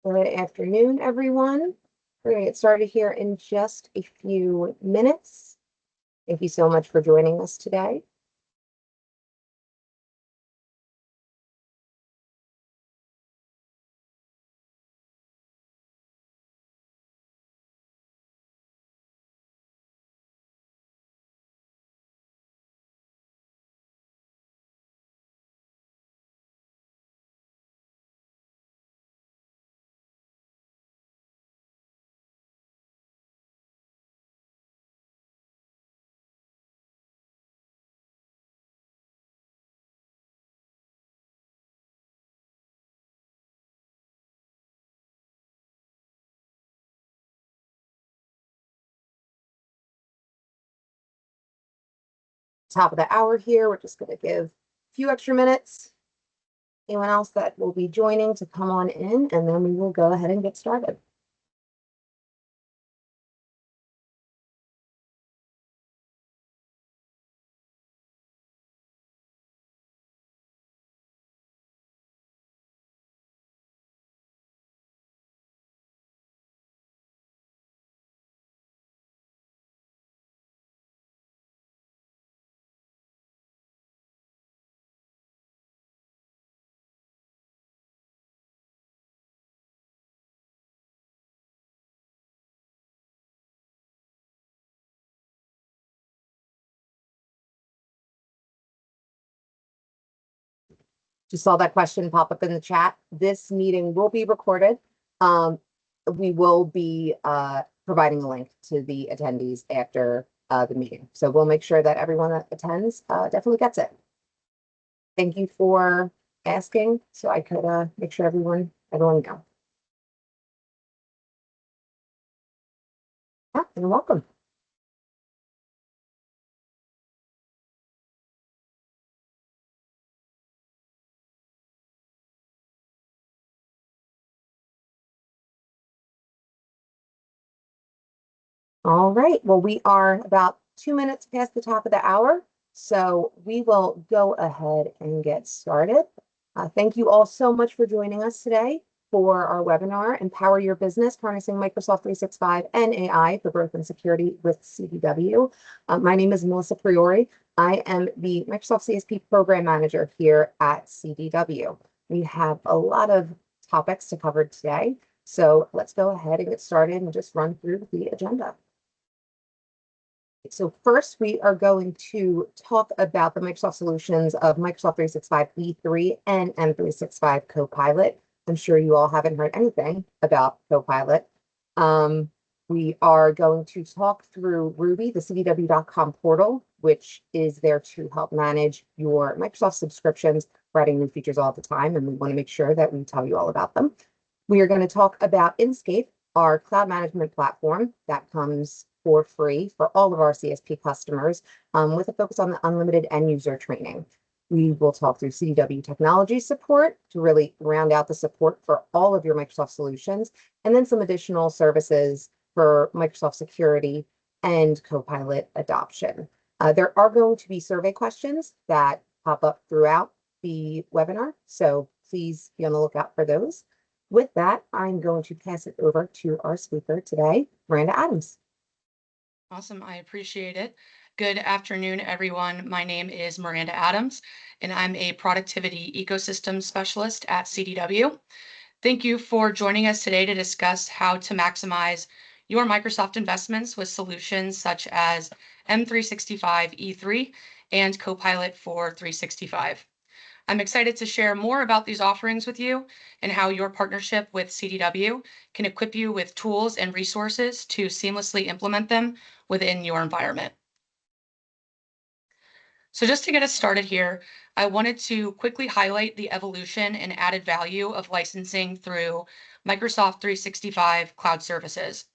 Good afternoon, everyone. We're going to get started here in just a few minutes. Thank you so much for joining us today. Top of the hour here, we're just going to give a few extra minutes. Anyone else that will be joining to come on in, and then we will go ahead and get started. Just saw that question pop up in the chat. This meeting will be recorded. We will be providing a link to the attendees after the meeting. So we'll make sure that everyone that attends definitely gets it. Thank you for asking, so I could make sure everyone go. Yeah, you're welcome. All right, well, we are about 2 minutes past the top of the hour, so we will go ahead and get started. Thank you all so much for joining us today for our webinar, Empower Your Business, Harnessing Microsoft 365 and AI for Growth and Security with CDW. My name is Melissa Priori. I am the Microsoft CSP Program Manager here at CDW. We have a lot of topics to cover today, so let's go ahead and get started and just run through the agenda. So first, we are going to talk about the Microsoft solutions of Microsoft 365 E3 and M365 Copilot. I'm sure you all haven't heard anything about Copilot. We are going to talk through Ruby, the CDW.com portal, which is there to help manage your Microsoft subscriptions. We're adding new features all the time, and we want to make sure that we tell you all about them. We are going to talk about Inscape, our cloud management platform that comes for free for all of our CSP customers, with a focus on the unlimited end user training. We will talk through CDW technology support to really round out the support for all of your Microsoft solutions, and then some additional services for Microsoft security and Copilot adoption. There are going to be survey questions that pop up throughout the webinar, so please be on the lookout for those. With that, I'm going to pass it over to our speaker today, Miranda Adams. Awesome. I appreciate it. Good afternoon, everyone. My name is Miranda Adams, and I'm a productivity ecosystem specialist at CDW. Thank you for joining us today to discuss how to maximize your Microsoft investments with solutions such as M365 E3 and Copilot for 365. I'm excited to share more about these offerings with you and how your partnership with CDW can equip you with tools and resources to seamlessly implement them within your environment. So just to get us started here, I wanted to quickly highlight the evolution and added value of licensing through Microsoft 365 cloud services.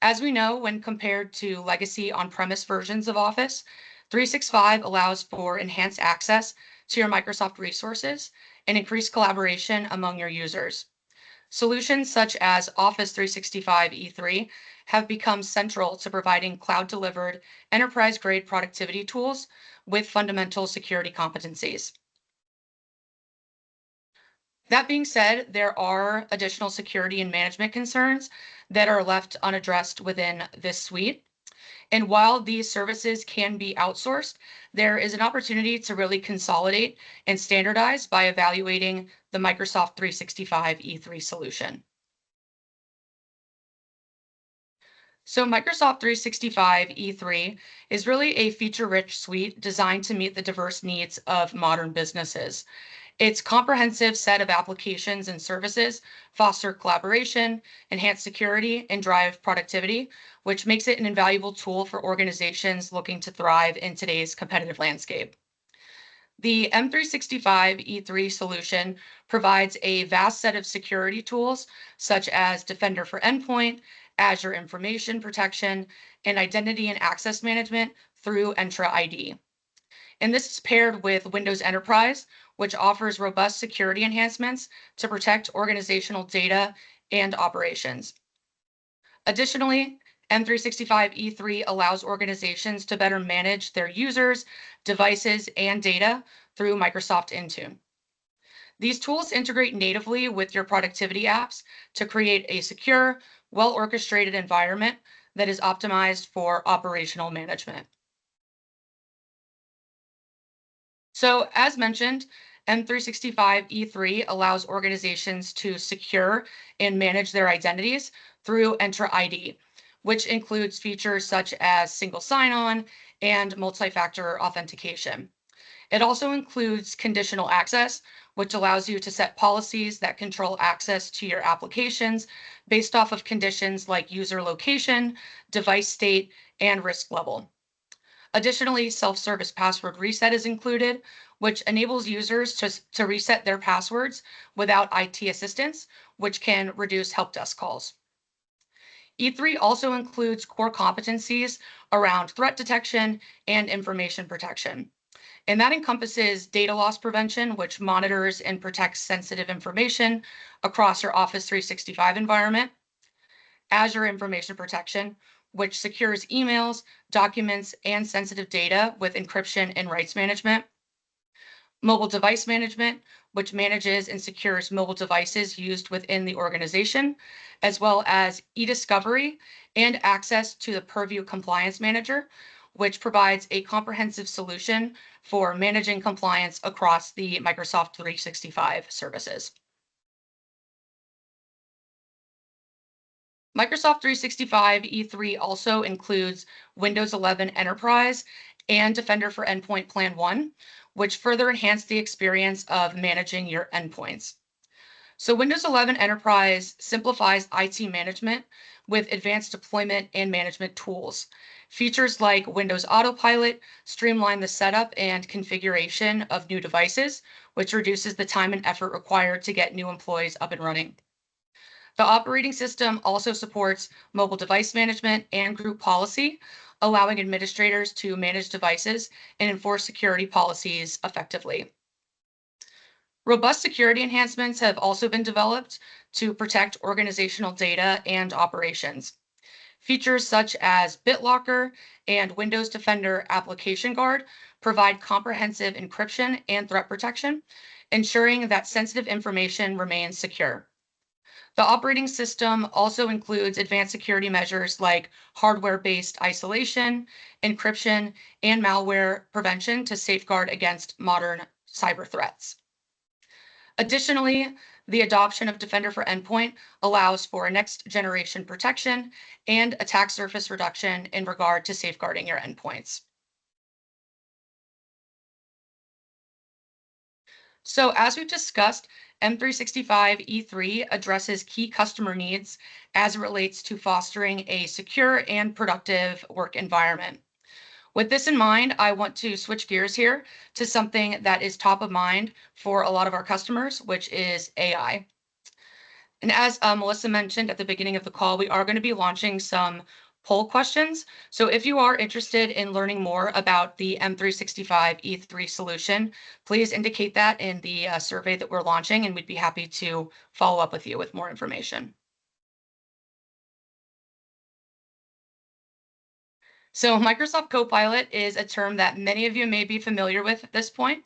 As we know, when compared to legacy on-premise versions of Office, 365 allows for enhanced access to your Microsoft resources and increased collaboration among your users. Solutions such as Office 365 E3 have become central to providing cloud-delivered, enterprise-grade productivity tools with fundamental security competencies. That being said, there are additional security and management concerns that are left unaddressed within this suite. And while these services can be outsourced, there is an opportunity to really consolidate and standardize by evaluating the Microsoft 365 E3 solution. So Microsoft 365 E3 is really a feature-rich suite designed to meet the diverse needs of modern businesses. Its comprehensive set of applications and services foster collaboration, enhance security, and drive productivity, which makes it an invaluable tool for organizations looking to thrive in today's competitive landscape. The M365 E3 solution provides a vast set of security tools, such as Defender for Endpoint, Azure Information Protection, and Identity and Access Management through Entra ID. And this is paired with Windows Enterprise, which offers robust security enhancements to protect organizational data and operations. Additionally, M365 E3 allows organizations to better manage their users, devices, and data through Microsoft Intune. These tools integrate natively with your productivity apps to create a secure, well-orchestrated environment that is optimized for operational management. So as mentioned, M365 E3 allows organizations to secure and manage their identities through Entra ID, which includes features such as single sign-on and multi-factor authentication. It also includes conditional access, which allows you to set policies that control access to your applications based off of conditions like user location, device state, and risk level. Additionally, self-service password reset is included, which enables users to reset their passwords without IT assistance, which can reduce help desk calls. E3 also includes core competencies around threat detection and information protection. And that encompasses data loss prevention, which monitors and protects sensitive information across your Office 365 environment, Azure Information Protection, which secures emails, documents, and sensitive data with encryption and rights management, mobile device management, which manages and secures mobile devices used within the organization, as well as e-discovery and access to the Purview Compliance Manager, which provides a comprehensive solution for managing compliance across the Microsoft 365 services. Microsoft 365 E3 also includes Windows 11 Enterprise and Defender for Endpoint Plan 1, which further enhance the experience of managing your endpoints. So Windows 11 Enterprise simplifies IT management with advanced deployment and management tools. Features like Windows Autopilot streamline the setup and configuration of new devices, which reduces the time and effort required to get new employees up and running. The operating system also supports mobile device management and group policy, allowing administrators to manage devices and enforce security policies effectively. Robust security enhancements have also been developed to protect organizational data and operations. Features such as BitLocker and Windows Defender Application Guard provide comprehensive encryption and threat protection, ensuring that sensitive information remains secure. The operating system also includes advanced security measures like hardware-based isolation, encryption, and malware prevention to safeguard against modern cyber threats. Additionally, the adoption of Defender for Endpoint allows for next generation protection and attack surface reduction in regard to safeguarding your endpoints. So as we've discussed, M365 E3 addresses key customer needs as it relates to fostering a secure and productive work environment. With this in mind, I want to switch gears here to something that is top of mind for a lot of our customers, which is AI. And as Melissa mentioned at the beginning of the call, we are going to be launching some poll questions. So if you are interested in learning more about the M365 E3 solution, please indicate that in the survey that we're launching, and we'd be happy to follow up with you with more information. So Microsoft Copilot is a term that many of you may be familiar with at this point.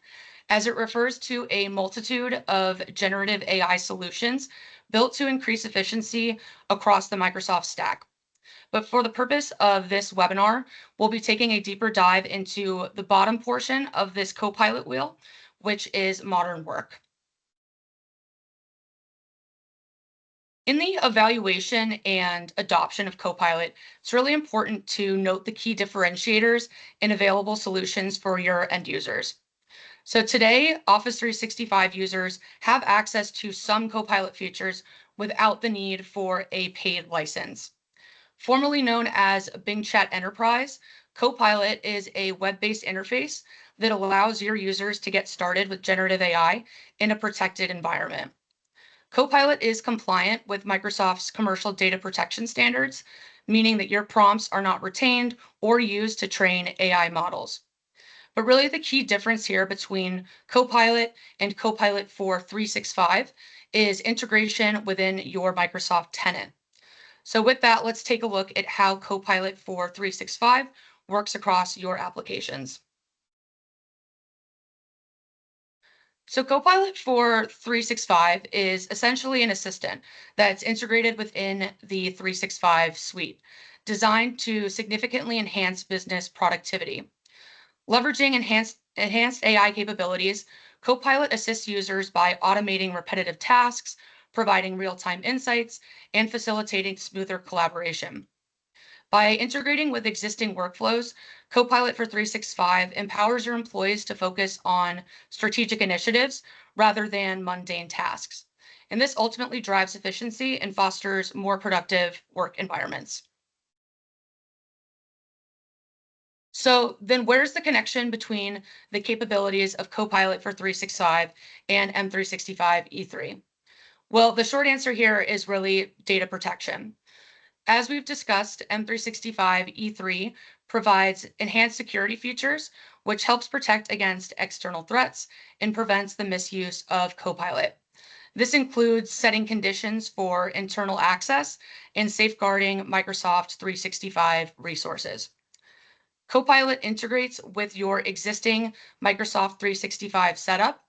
as it refers to a multitude of generative AI solutions built to increase efficiency across the Microsoft stack. But for the purpose of this webinar, we'll be taking a deeper dive into the bottom portion of this Copilot wheel, which is modern work. In the evaluation and adoption of Copilot, it's really important to note the key differentiators and available solutions for your end users. So today, Office 365 users have access to some Copilot features without the need for a paid license. Formerly known as Bing Chat Enterprise, Copilot is a web-based interface that allows your users to get started with generative AI in a protected environment. Copilot is compliant with Microsoft's commercial data protection standards, meaning that your prompts are not retained or used to train AI models. But really the key difference here between Copilot and Copilot for 365 is integration within your Microsoft tenant. So with that, let's take a look at how Copilot for 365 works across your applications. So Copilot for 365 is essentially an assistant that's integrated within the 365 suite, designed to significantly enhance business productivity. Leveraging enhanced AI capabilities, Copilot assists users by automating repetitive tasks, providing real-time insights, and facilitating smoother collaboration. By integrating with existing workflows, Copilot for 365 empowers your employees to focus on strategic initiatives rather than mundane tasks. And this ultimately drives efficiency and fosters more productive work environments. So then where's the connection between the capabilities of Copilot for 365 and M365 E3? Well, the short answer here is really data protection. As we've discussed, M365 E3 provides enhanced security features, which helps protect against external threats and prevents the misuse of Copilot. This includes setting conditions for internal access and safeguarding Microsoft 365 resources. Copilot integrates with your existing Microsoft 365 setup,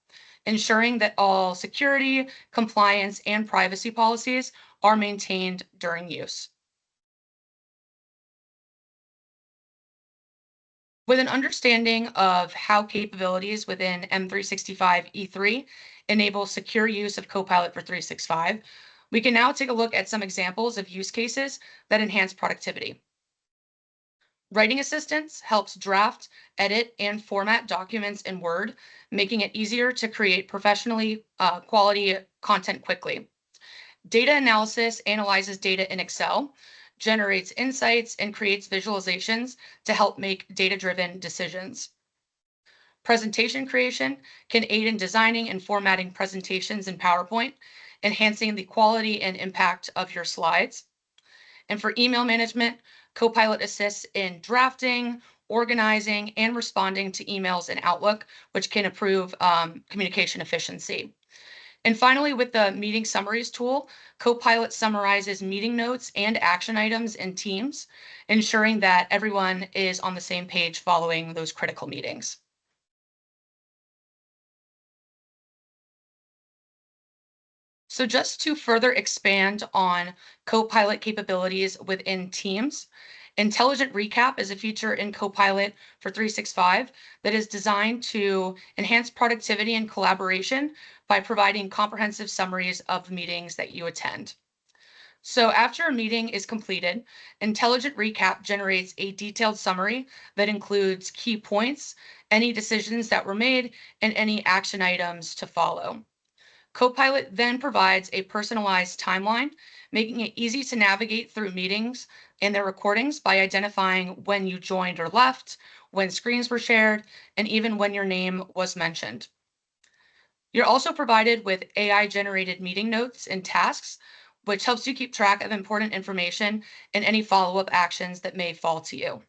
ensuring that all security, compliance, and privacy policies are maintained during use. With an understanding of how capabilities within M365 E3 enable secure use of Copilot for 365, we can now take a look at some examples of use cases that enhance productivity. Writing assistance helps draft, edit, and format documents in Word, making it easier to create professionally quality content quickly. Data analysis analyzes data in Excel, generates insights, and creates visualizations to help make data-driven decisions. Presentation creation can aid in designing and formatting presentations in PowerPoint, enhancing the quality and impact of your slides. And for email management, Copilot assists in drafting, organizing, and responding to emails in Outlook, which can improve communication efficiency. And finally, with the meeting summaries tool, Copilot summarizes meeting notes and action items in Teams, ensuring that everyone is on the same page following those critical meetings. So just to further expand on Copilot capabilities within Teams, Intelligent Recap is a feature in Copilot for 365 that is designed to enhance productivity and collaboration by providing comprehensive summaries of meetings that you attend. So after a meeting is completed, Intelligent Recap generates a detailed summary that includes key points, any decisions that were made, and any action items to follow. Copilot then provides a personalized timeline, making it easy to navigate through meetings and their recordings by identifying when you joined or left, when screens were shared, and even when your name was mentioned. You're also provided with AI-generated meeting notes and tasks, which helps you keep track of important information and any follow-up actions that may fall to you.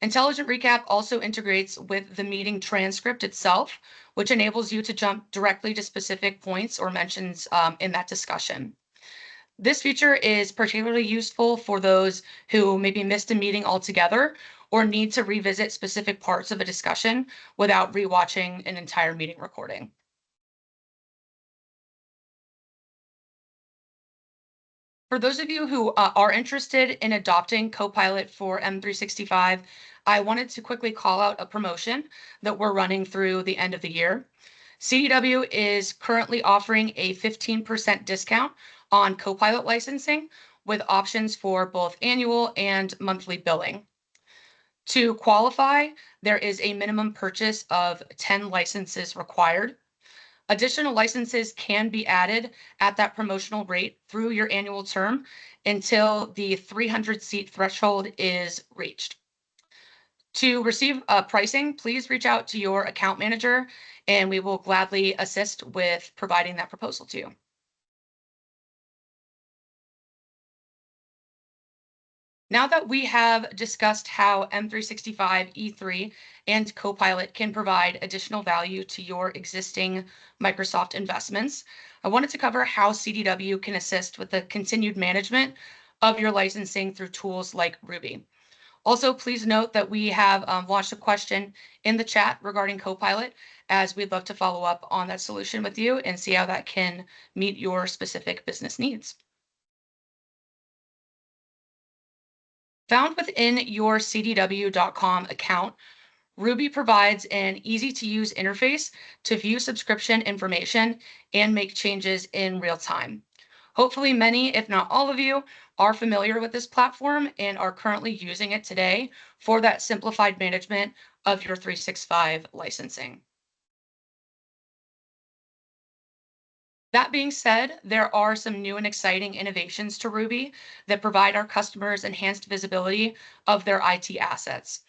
Intelligent Recap also integrates with the meeting transcript itself, which enables you to jump directly to specific points or mentions in that discussion. This feature is particularly useful for those who maybe missed a meeting altogether or need to revisit specific parts of a discussion without rewatching an entire meeting recording. For those of you who are interested in adopting Copilot for M365, I wanted to quickly call out a promotion that we're running through the end of the year. CDW is currently offering a 15% discount on Copilot licensing with options for both annual and monthly billing. To qualify, there is a minimum purchase of 10 licenses required. Additional licenses can be added at that promotional rate through your annual term until the 300 seat threshold is reached. To receive pricing, please reach out to your account manager and we will gladly assist with providing that proposal to you. Now that we have discussed how M365 E3 and Copilot can provide additional value to your existing Microsoft investments, I wanted to cover how CDW can assist with the continued management of your licensing through tools like Ruby. Also, please note that we have launched a question in the chat regarding Copilot, as we'd love to follow up on that solution with you and see how that can meet your specific business needs. Found within your CDW.com account, Ruby provides an easy-to-use interface to view subscription information and make changes in real time. Hopefully, many, if not all of you, are familiar with this platform and are currently using it today for that simplified management of your 365 licensing. That being said, there are some new and exciting innovations to Ruby that provide our customers enhanced visibility of their IT assets.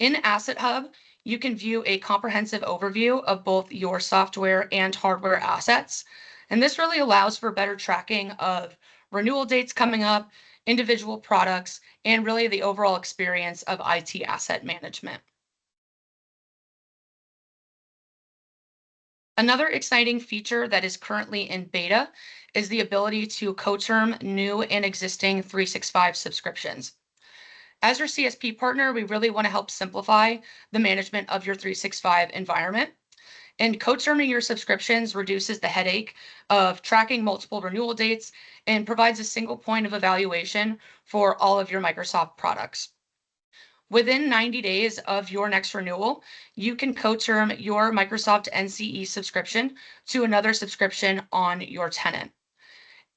In Asset Hub, you can view a comprehensive overview of both your software and hardware assets. And this really allows for better tracking of renewal dates coming up, individual products, and really the overall experience of IT asset management. Another exciting feature that is currently in beta is the ability to co-term new and existing 365 subscriptions. As your CSP partner, we really want to help simplify the management of your 365 environment. And co-terming your subscriptions reduces the headache of tracking multiple renewal dates and provides a single point of evaluation for all of your Microsoft products. Within 90 days of your next renewal, you can co-term your Microsoft NCE subscription to another subscription on your tenant.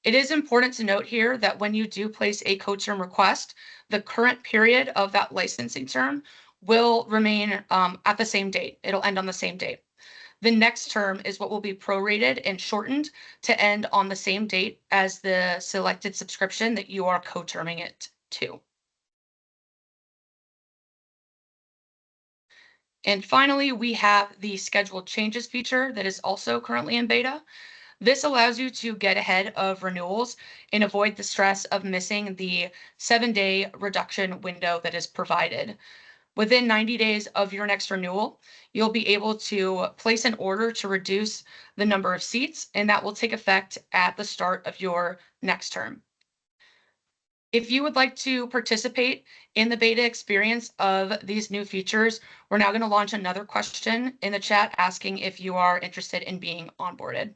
It is important to note here that when you do place a co-term request, the current period of that licensing term will remain at the same date. It'll end on the same date. The next term is what will be prorated and shortened to end on the same date as the selected subscription that you are co-terming it to. And finally, we have the scheduled changes feature that is also currently in beta. This allows you to get ahead of renewals and avoid the stress of missing the 7-day reduction window that is provided. Within 90 days of your next renewal, you'll be able to place an order to reduce the number of seats, and that will take effect at the start of your next term. If you would like to participate in the beta experience of these new features, we're now going to launch another question in the chat asking if you are interested in being onboarded.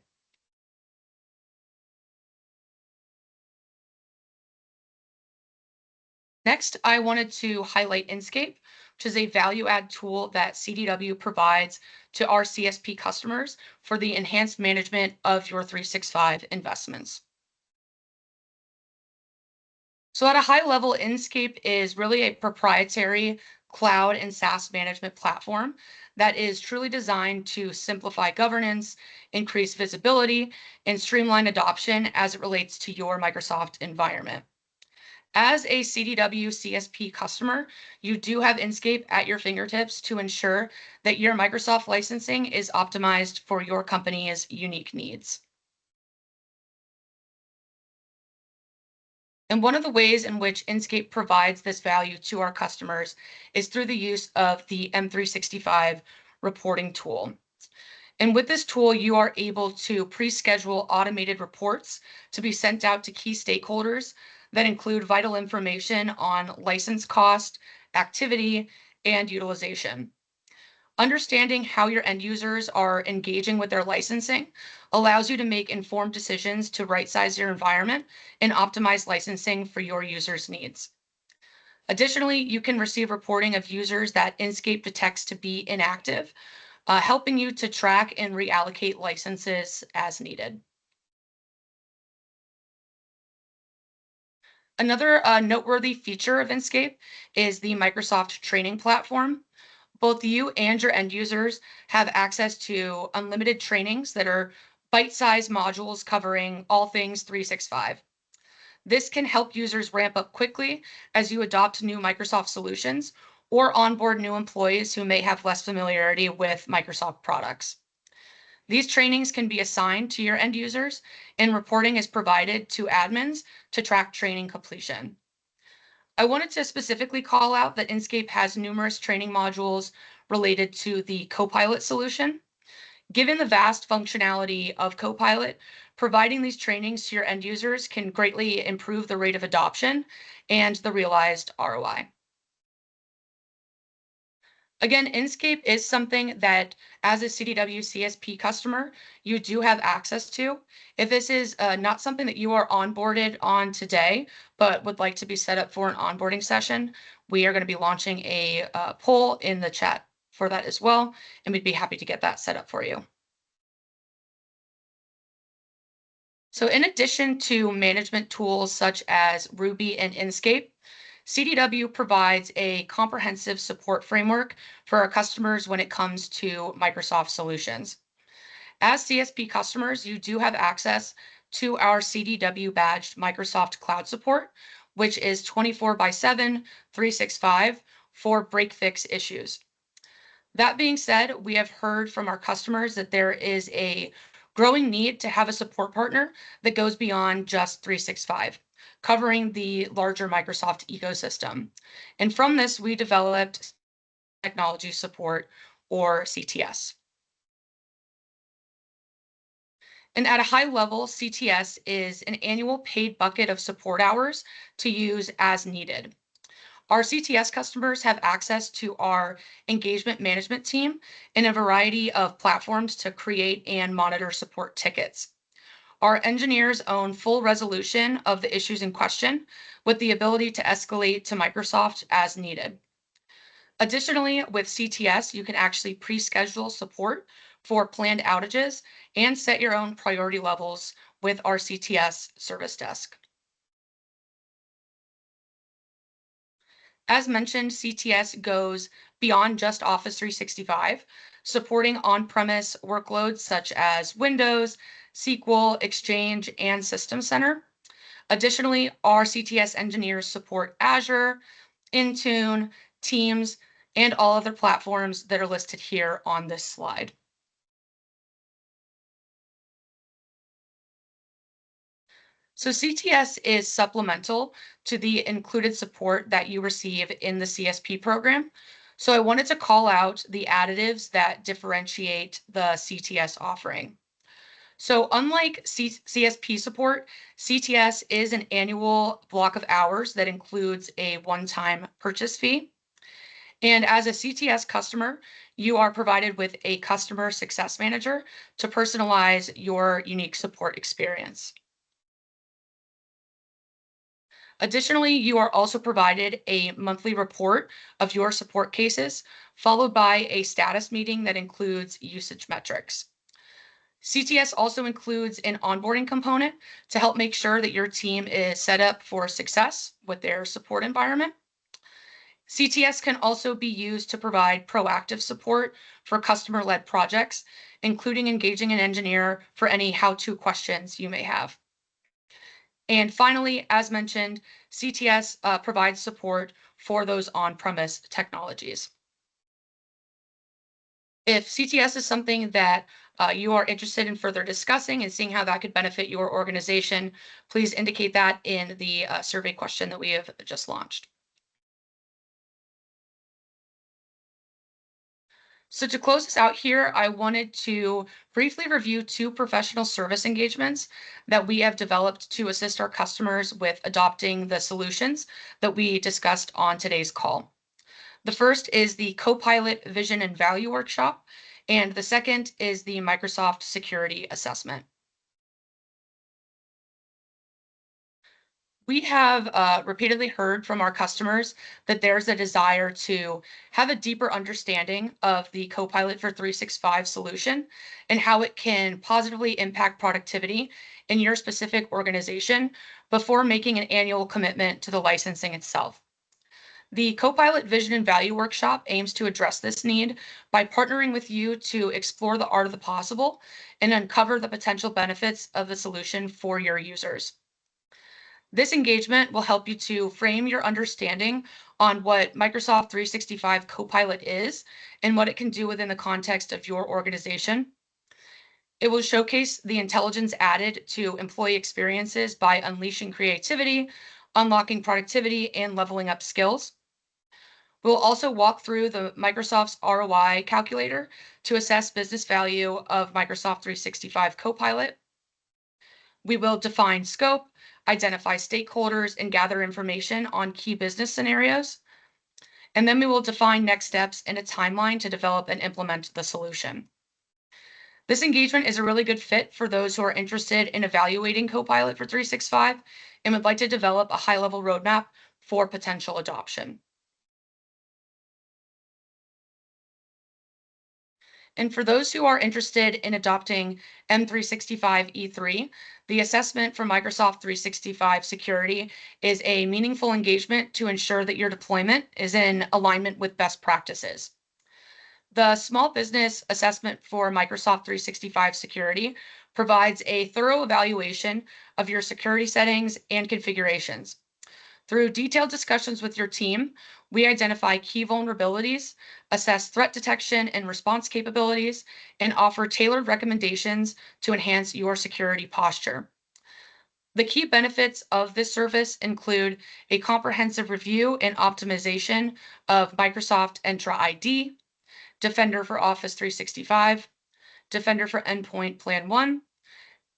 Next, I wanted to highlight Inscape, which is a value-add tool that CDW provides to our CSP customers for the enhanced management of your 365 investments. So at a high level, Inscape is really a proprietary cloud and SaaS management platform that is truly designed to simplify governance, increase visibility, and streamline adoption as it relates to your Microsoft environment. As a CDW CSP customer, you do have Inscape at your fingertips to ensure that your Microsoft licensing is optimized for your company's unique needs. And one of the ways in which Inscape provides this value to our customers is through the use of the M365 reporting tool. And with this tool, you are able to pre-schedule automated reports to be sent out to key stakeholders that include vital information on license cost, activity, and utilization. Understanding how your end users are engaging with their licensing allows you to make informed decisions to right-size your environment and optimize licensing for your users' needs. Additionally, you can receive reporting of users that Inscape detects to be inactive, helping you to track and reallocate licenses as needed. Another noteworthy feature of Inscape is the Microsoft training platform. Both you and your end users have access to unlimited trainings that are bite-sized modules covering all things 365. This can help users ramp up quickly as you adopt new Microsoft solutions or onboard new employees who may have less familiarity with Microsoft products. These trainings can be assigned to your end users, and reporting is provided to admins to track training completion. I wanted to specifically call out that Inscape has numerous training modules related to the Copilot solution. Given the vast functionality of Copilot, providing these trainings to your end users can greatly improve the rate of adoption and the realized ROI. Again, Inscape is something that, as a CDW CSP customer, you do have access to. If this is not something that you are onboarded on today, but would like to be set up for an onboarding session, we are going to be launching a poll in the chat for that as well, and we'd be happy to get that set up for you. So in addition to management tools such as Ruby and Inscape, CDW provides a comprehensive support framework for our customers when it comes to Microsoft solutions. As CSP customers, you do have access to our CDW badged Microsoft Cloud support, which is 24/7, 365 for break-fix issues. That being said, we have heard from our customers that there is a growing need to have a support partner that goes beyond just 365, covering the larger Microsoft ecosystem. And from this, we developed technology support, or CTS. And at a high level, CTS is an annual paid bucket of support hours to use as needed. Our CTS customers have access to our engagement management team in a variety of platforms to create and monitor support tickets. Our engineers own full resolution of the issues in question with the ability to escalate to Microsoft as needed. Additionally, with CTS, you can actually pre-schedule support for planned outages and set your own priority levels with our CTS service desk. As mentioned, CTS goes beyond just Office 365, supporting on-premise workloads such as Windows, SQL, Exchange, and System Center. Additionally, our CTS engineers support Azure, Intune, Teams, and all other platforms that are listed here on this slide. So CTS is supplemental to the included support that you receive in the CSP program. So I wanted to call out the additives that differentiate the CTS offering. So unlike CSP support, CTS is an annual block of hours that includes a one-time purchase fee. And as a CTS customer, you are provided with a customer success manager to personalize your unique support experience. Additionally, you are also provided a monthly report of your support cases, followed by a status meeting that includes usage metrics. CTS also includes an onboarding component to help make sure that your team is set up for success with their support environment. CTS can also be used to provide proactive support for customer-led projects, including engaging an engineer for any how-to questions you may have. And finally, as mentioned, CTS provides support for those on-premise technologies. If CTS is something that you are interested in further discussing and seeing how that could benefit your organization, please indicate that in the survey question that we have just launched. So to close this out here, I wanted to briefly review two professional service engagements that we have developed to assist our customers with adopting the solutions that we discussed on today's call. The first is the Copilot Vision and Value Workshop, and the second is the Microsoft Security Assessment. We have repeatedly heard from our customers that there's a desire to have a deeper understanding of the Copilot for 365 solution and how it can positively impact productivity in your specific organization before making an annual commitment to the licensing itself. The Copilot Vision and Value Workshop aims to address this need by partnering with you to explore the art of the possible and uncover the potential benefits of the solution for your users. This engagement will help you to frame your understanding on what Microsoft 365 Copilot is and what it can do within the context of your organization. It will showcase the intelligence added to employee experiences by unleashing creativity, unlocking productivity, and leveling up skills. We'll also walk through the Microsoft's ROI calculator to assess business value of Microsoft 365 Copilot. We will define scope, identify stakeholders, and gather information on key business scenarios. And then we will define next steps and a timeline to develop and implement the solution. This engagement is a really good fit for those who are interested in evaluating Copilot for 365 and would like to develop a high-level roadmap for potential adoption. And for those who are interested in adopting M365 E3, the assessment for Microsoft 365 security is a meaningful engagement to ensure that your deployment is in alignment with best practices. The small business assessment for Microsoft 365 security provides a thorough evaluation of your security settings and configurations. Through detailed discussions with your team, we identify key vulnerabilities, assess threat detection and response capabilities, and offer tailored recommendations to enhance your security posture. The key benefits of this service include a comprehensive review and optimization of Microsoft Entra ID, Defender for Office 365, Defender for Endpoint Plan 1,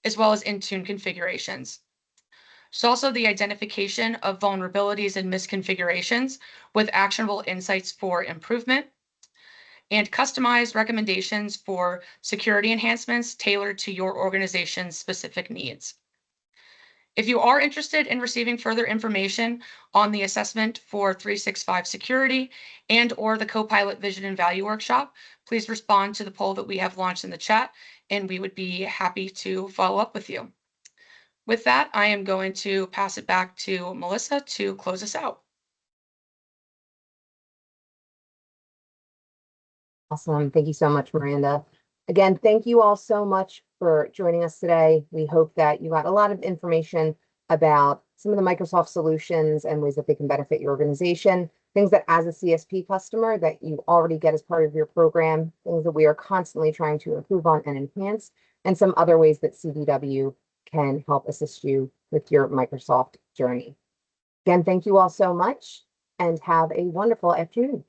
as well as Intune configurations. It's also the identification of vulnerabilities and misconfigurations with actionable insights for improvement, and customized recommendations for security enhancements tailored to your organization's specific needs. If you are interested in receiving further information on the assessment for 365 security and/or the Copilot Vision and Value Workshop, please respond to the poll that we have launched in the chat, and we would be happy to follow up with you. With that, I am going to pass it back to Melissa to close us out. Awesome. Thank you so much, Miranda. Again, thank you all so much for joining us today. We hope that you got a lot of information about some of the Microsoft solutions and ways that they can benefit your organization, things that as a CSP customer that you already get as part of your program, things that we are constantly trying to improve on and enhance, and some other ways that CDW can help assist you with your Microsoft journey. Again, thank you all so much and have a wonderful afternoon.